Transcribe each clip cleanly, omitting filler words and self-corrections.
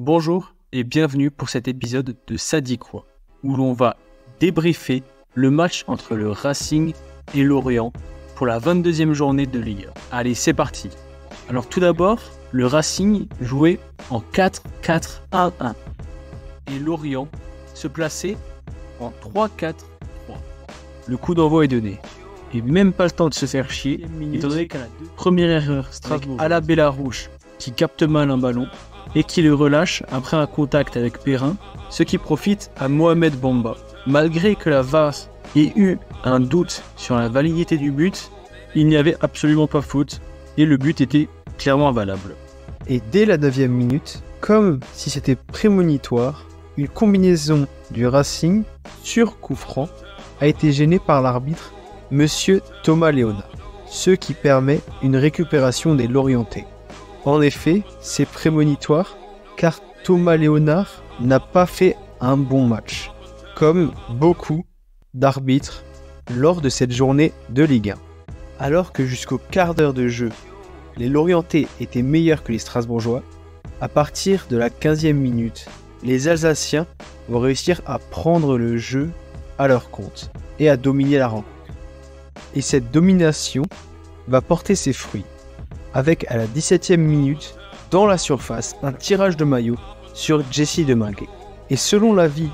Bonjour et bienvenue pour cet épisode de Ça dit quoi, où l'on va débriefer le match entre le Racing et Lorient pour la 22e journée de Ligue 1. Allez, c'est parti. Alors tout d'abord, le Racing jouait en 4-4-1-1 et Lorient se plaçait en 3-4-3. Le coup d'envoi est donné. Et même pas le temps de se faire chier, étant donné qu'à la première erreur, Strasbourg à la Bélarouche qui capte mal un ballon et qui le relâche après un contact avec Perrin, ce qui profite à Mohamed Bamba. Malgré que la VAR ait eu un doute sur la validité du but, il n'y avait absolument pas faute et le but était clairement valable. Et dès la 9e minute, comme si c'était prémonitoire, une combinaison du Racing sur coup franc a été gênée par l'arbitre Monsieur Thomas Léonard, ce qui permet une récupération des Lorientais. En effet, c'est prémonitoire car Thomas Léonard n'a pas fait un bon match, comme beaucoup d'arbitres lors de cette journée de Ligue 1. Alors que jusqu'au quart d'heure de jeu, les Lorientais étaient meilleurs que les Strasbourgeois, à partir de la 15e minute, les Alsaciens vont réussir à prendre le jeu à leur compte et à dominer la rencontre. Et cette domination va porter ses fruits, avec à la 17e minute, dans la surface, un tirage de maillot sur Jesse Deminguet. Et selon l'avis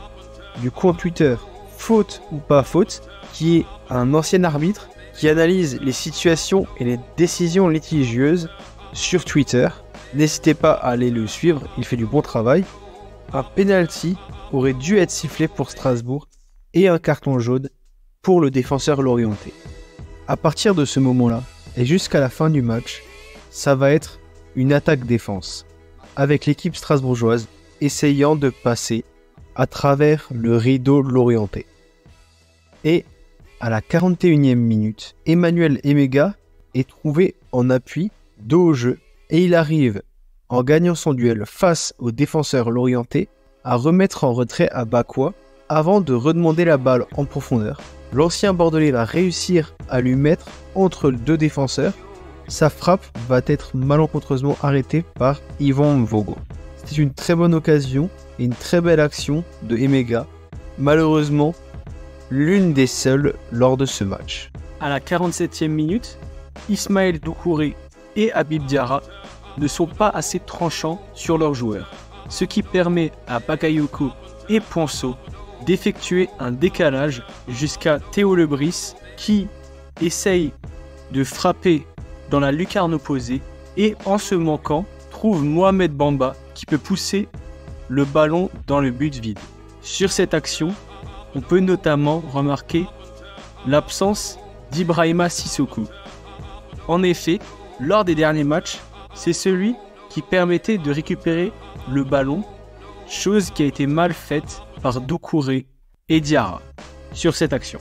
du compte Twitter Faute ou pas faute, qui est un ancien arbitre qui analyse les situations et les décisions litigieuses sur Twitter, n'hésitez pas à aller le suivre, il fait du bon travail. Un penalty aurait dû être sifflé pour Strasbourg et un carton jaune pour le défenseur lorientais. À partir de ce moment-là, et jusqu'à la fin du match, ça va être une attaque-défense, avec l'équipe strasbourgeoise essayant de passer à travers le rideau lorientais. Et à la 41e minute, Emmanuel Emega est trouvé en appui, dos au jeu, et il arrive, en gagnant son duel face au défenseur lorientais, à remettre en retrait à Bakwa avant de redemander la balle en profondeur. L'ancien Bordelais va réussir à lui mettre entre deux défenseurs. Sa frappe va être malencontreusement arrêtée par Yvan Vogo. C'était une très bonne occasion et une très belle action de Emega. Malheureusement, l'une des seules lors de ce match. À la 47e minute, Ismaël Doucouré et Habib Diarra ne sont pas assez tranchants sur leurs joueurs, ce qui permet à Bakayoko et Ponceau d'effectuer un décalage jusqu'à Théo Lebris qui essaye de frapper dans la lucarne opposée et en se manquant trouve Mohamed Bamba qui peut pousser le ballon dans le but vide. Sur cette action, on peut notamment remarquer l'absence d'Ibrahima Sissoko. En effet, lors des derniers matchs, c'est celui qui permettait de récupérer le ballon, chose qui a été mal faite par Doucouré et Diarra sur cette action.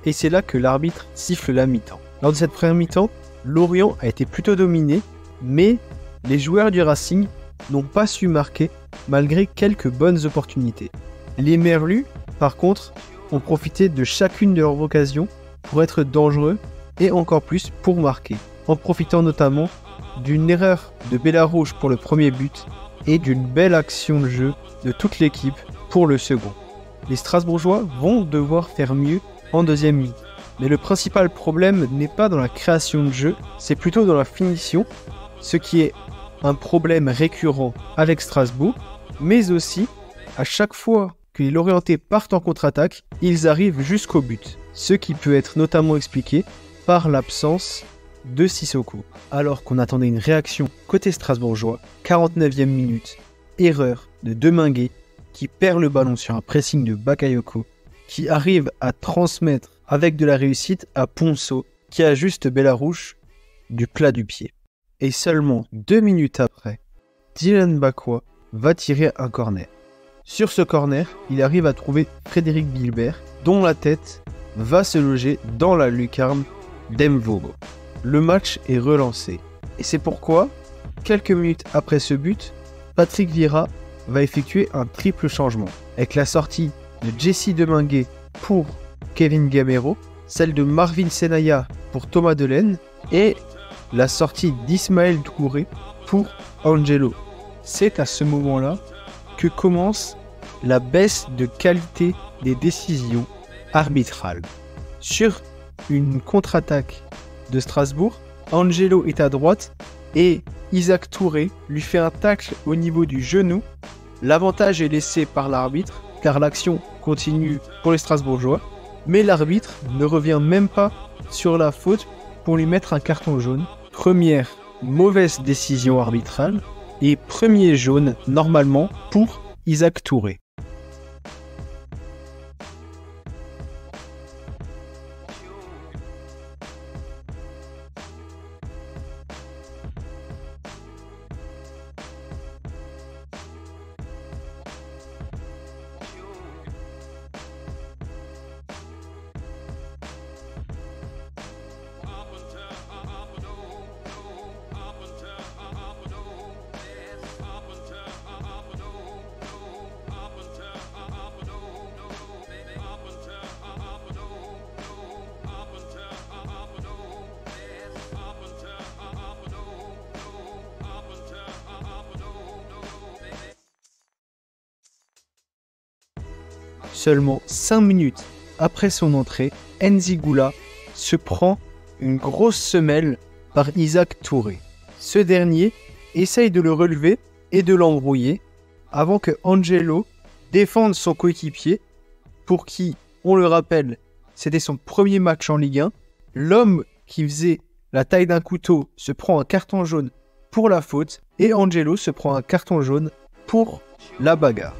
Et c'est là que l'arbitre siffle la mi-temps. Lors de cette première mi-temps, Lorient a été plutôt dominé, mais les joueurs du Racing n'ont pas su marquer malgré quelques bonnes opportunités. Les Merlus, par contre, ont profité de chacune de leurs occasions pour être dangereux et encore plus pour marquer, en profitant notamment d'une erreur de Bélarouche pour le premier but et d'une belle action de jeu de toute l'équipe pour le second. Les Strasbourgeois vont devoir faire mieux en deuxième mi. Mais le principal problème n'est pas dans la création de jeu, c'est plutôt dans la finition, ce qui est un problème récurrent avec Strasbourg, mais aussi à chaque fois que les Lorientais partent en contre-attaque, ils arrivent jusqu'au but, ce qui peut être notamment expliqué par l'absence de Sissoko. Alors qu'on attendait une réaction côté strasbourgeois, 49e minute, erreur de Deminguet qui perd le ballon sur un pressing de Bakayoko, qui arrive à transmettre avec de la réussite à Ponceau, qui ajuste Bélarouche du plat du pied. Et seulement 2 minutes après, Dylan Bakwa va tirer un corner. Sur ce corner, il arrive à trouver Frédéric Bilbert, dont la tête va se loger dans la lucarne d'Mvogo. Le match est relancé. Et c'est pourquoi, quelques minutes après ce but, Patrick Vieira va effectuer un triple changement, avec la sortie de Jesse Deminguet pour Kevin Gamero, celle de Marvin Senaya pour Thomas Delaine et la sortie d'Ismaël Doucouré pour Angelo C'est à ce moment-là que commence la baisse de qualité des décisions arbitrales. Sur une contre-attaque de Strasbourg, Angelo est à droite et Isaac Touré lui fait un tacle au niveau du genou. L'avantage est laissé par l'arbitre car l'action continue pour les Strasbourgeois, mais l'arbitre ne revient même pas sur la faute pour lui mettre un carton jaune. Première mauvaise décision arbitrale et premier jaune normalement pour Isaac Touré. Seulement 5 minutes après son entrée, Nzigula se prend une grosse semelle par Isaac Touré. Ce dernier essaye de le relever et de l'embrouiller avant que Angelo défende son coéquipier pour qui, on le rappelle, c'était son premier match en Ligue 1. L'homme qui faisait la taille d'un couteau se prend un carton jaune pour la faute et Angelo se prend un carton jaune pour la bagarre.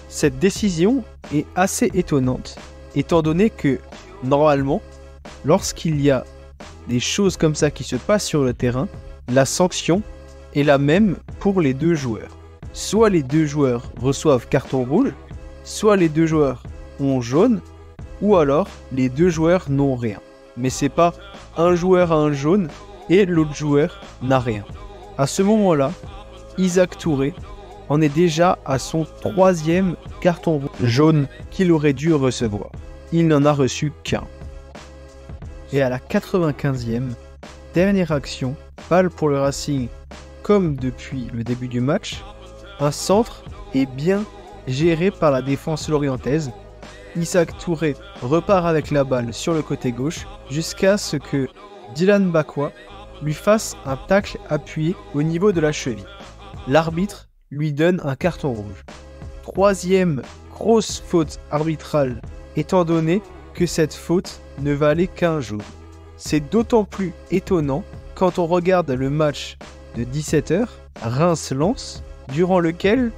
Cette décision est assez étonnante, étant donné que, normalement, lorsqu'il y a des choses comme ça qui se passent sur le terrain, la sanction est la même pour les deux joueurs. Soit les deux joueurs reçoivent carton rouge, soit les deux joueurs ont jaune, ou alors les deux joueurs n'ont rien. Mais c'est pas un joueur a un jaune et l'autre joueur n'a rien. À ce moment-là, Isaac Touré en est déjà à son 3e carton jaune qu'il aurait dû recevoir. Il n'en a reçu qu'un. Et à la 95e, dernière action, balle pour le Racing comme depuis le début du match, un centre est bien géré par la défense lorientaise. Isaac Touré repart avec la balle sur le côté gauche jusqu'à ce que Dylan Bakwa lui fasse un tacle appuyé au niveau de la cheville. L'arbitre lui donne un carton rouge. 3e grosse faute arbitrale, étant donné que cette faute ne valait qu'un jaune. C'est d'autant plus étonnant quand on regarde le match de 17h, Reims-Lens, durant lequel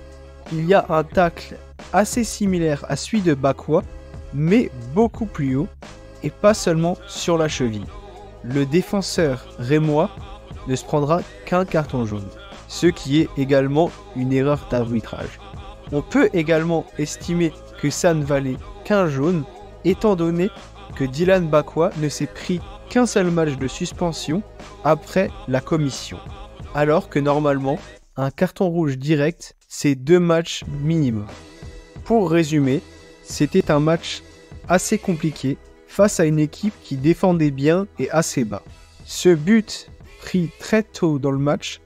il y a un tacle assez similaire à celui de Bakwa, mais beaucoup plus haut, et pas seulement sur la cheville. Le défenseur rémois ne se prendra qu'un carton jaune, ce qui est également une erreur d'arbitrage. On peut également estimer que ça ne valait qu'un jaune, étant donné que Dylan Bakwa ne s'est pris qu'un seul match de suspension après la commission, alors que normalement, un carton rouge direct, c'est 2 matchs minimum. Pour résumer, c'était un match assez compliqué face à une équipe qui défendait bien et assez bas. Ce but pris très tôt dans le match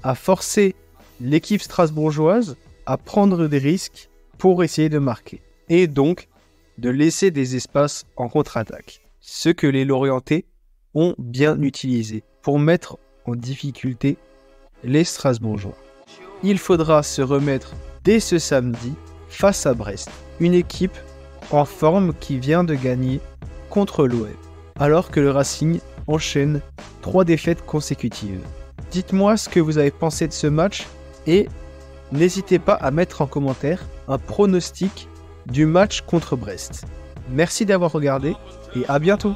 a forcé l'équipe strasbourgeoise à prendre des risques pour essayer de marquer, et donc de laisser des espaces en contre-attaque, ce que les Lorientais ont bien utilisé pour mettre en difficulté les Strasbourgeois. Il faudra se remettre dès ce samedi face à Brest, une équipe en forme qui vient de gagner contre l'OM, alors que le Racing enchaîne 3 défaites consécutives. Dites-moi ce que vous avez pensé de ce match et n'hésitez pas à mettre en commentaire un pronostic du match contre Brest. Merci d'avoir regardé et à bientôt.